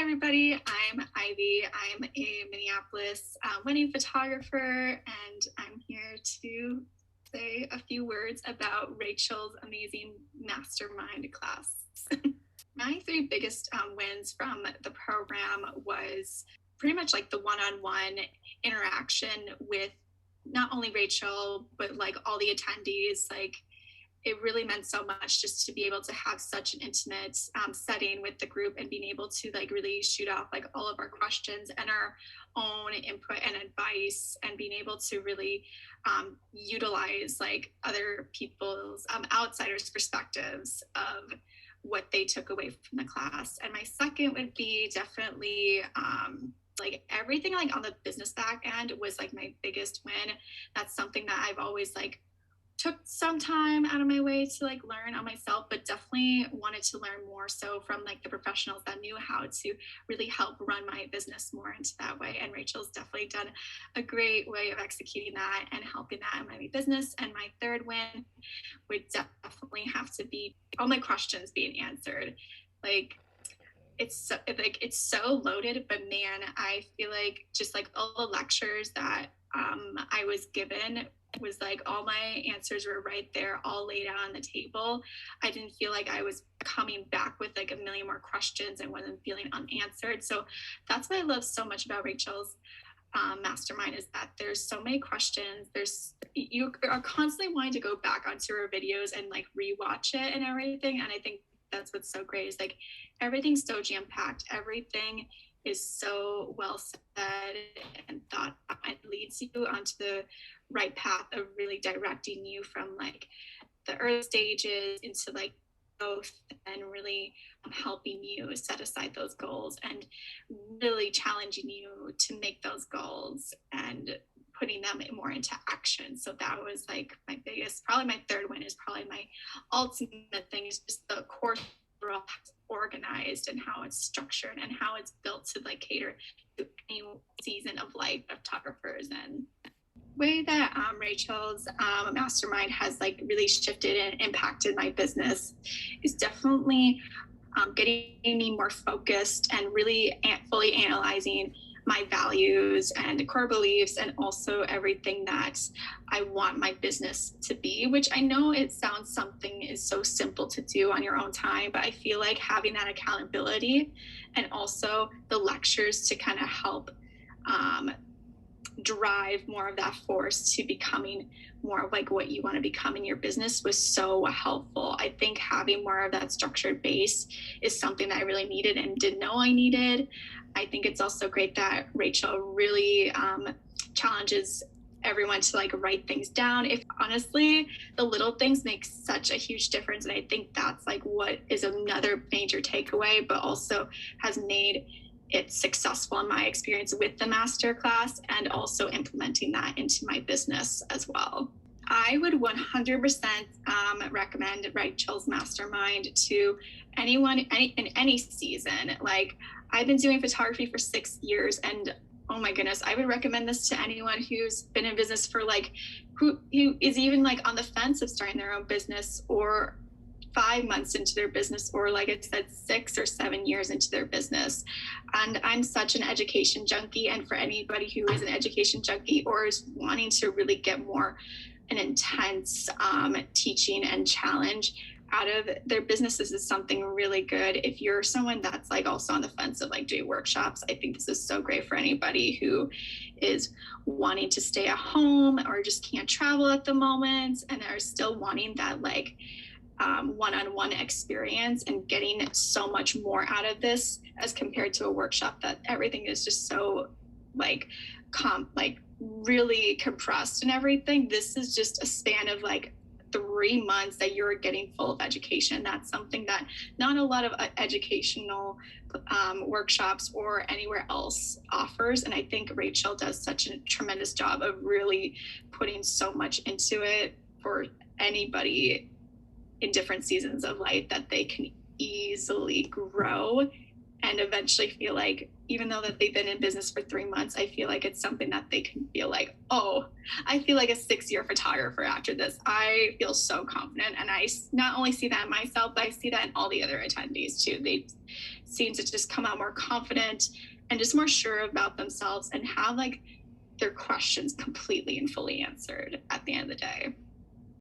everybody. I'm Ivy. I'm a Minneapolis wedding photographer, and I'm here to say a few words about Rachel's amazing mastermind class. My three biggest wins from the program was pretty much like the one-on-one interaction with not only Rachel, but like all the attendees. Like, it really meant so much just to be able to have such an intimate setting with the group and being able to like really shoot off like all of our questions and our own input and advice, and being able to really utilize like other people's outsiders' perspectives of what they took away from the class. And my second would be definitely like everything like on the business back end was like my biggest win. That's something that I've always like took some time out of my way to like learn on myself, but definitely wanted to learn more so from like the professionals that knew how to really help run my business more into that way. And Rachel's definitely done a great way of executing that and helping that in my business. And my third win would definitely have to be all my questions being answered. Like, it's so loaded, but man, I feel like just like all the lectures that I was given was like all my answers were right there, all laid out on the table. I didn't feel like I was coming back with like a million more questions and wasn't feeling unanswered. So that's what I love so much about Rachel's mastermind, is that there's so many questions. You are constantly wanting to go back onto her videos and like rewatch it and everything. And I think that's what's so great, is like everything's so jam-packed. Everything is so well said and thought and leads you onto the right path of really directing you from like the early stages into like growth, and really helping you set aside those goals and really challenging you to make those goals and putting them more into action. So that was like my biggest, probably my third win is probably my ultimate thing, is just the course organized and how it's structured and how it's built to like cater to any season of life of photographers. And way that Rachel's mastermind has like really shifted and impacted my business is definitely getting me more focused and really fully analyzing my values and core beliefs, and also everything that I want my business to be, which I know it sounds something is so simple to do on your own time, but I feel like having that accountability and also the lectures to kind of help drive more of that force to becoming more of like what you want to become in your business was so helpful. I think having more of that structured base is something that I really needed and didn't know I needed. I think it's also great that Rachel really challenges everyone to like write things down. If honestly, the little things make such a huge difference. And I think that's like what is another major takeaway, but also has made it successful in my experience with the masterclass, and also implementing that into my business as well. I would 100% recommend Rachel's mastermind to anyone in any season. Like, I've been doing photography for 6 years, and oh my goodness, I would recommend this to anyone who's been in business for like, who is even like on the fence of starting their own business, or 5 months into their business, or like I said, 6 or 7 years into their business. And I'm such an education junkie. And for anybody who is an education junkie or is wanting to really get more an intense teaching and challenge out of their businesses, is something really good. If you're someone that's like also on the fence of like doing workshops, I think this is so great for anybody who is wanting to stay at home or just can't travel at the moment and are still wanting that like one-on-one experience and getting so much more out of this as compared to a workshop that everything is just so like really compressed and everything. This is just a span of like 3 months that you're getting full of education. That's something that not a lot of educational workshops or anywhere else offers. And I think Rachel does such a tremendous job of really putting so much into it for anybody in different seasons of life, that they can easily grow and eventually feel like, even though that they've been in business for 3 months, I feel like it's something that they can feel like, oh, I feel like a 6-year photographer after this. I feel so confident. And I not only see that in myself, but I see that in all the other attendees too. They seem to just come out more confident and just more sure about themselves and have like their questions completely and fully answered at the end of the day.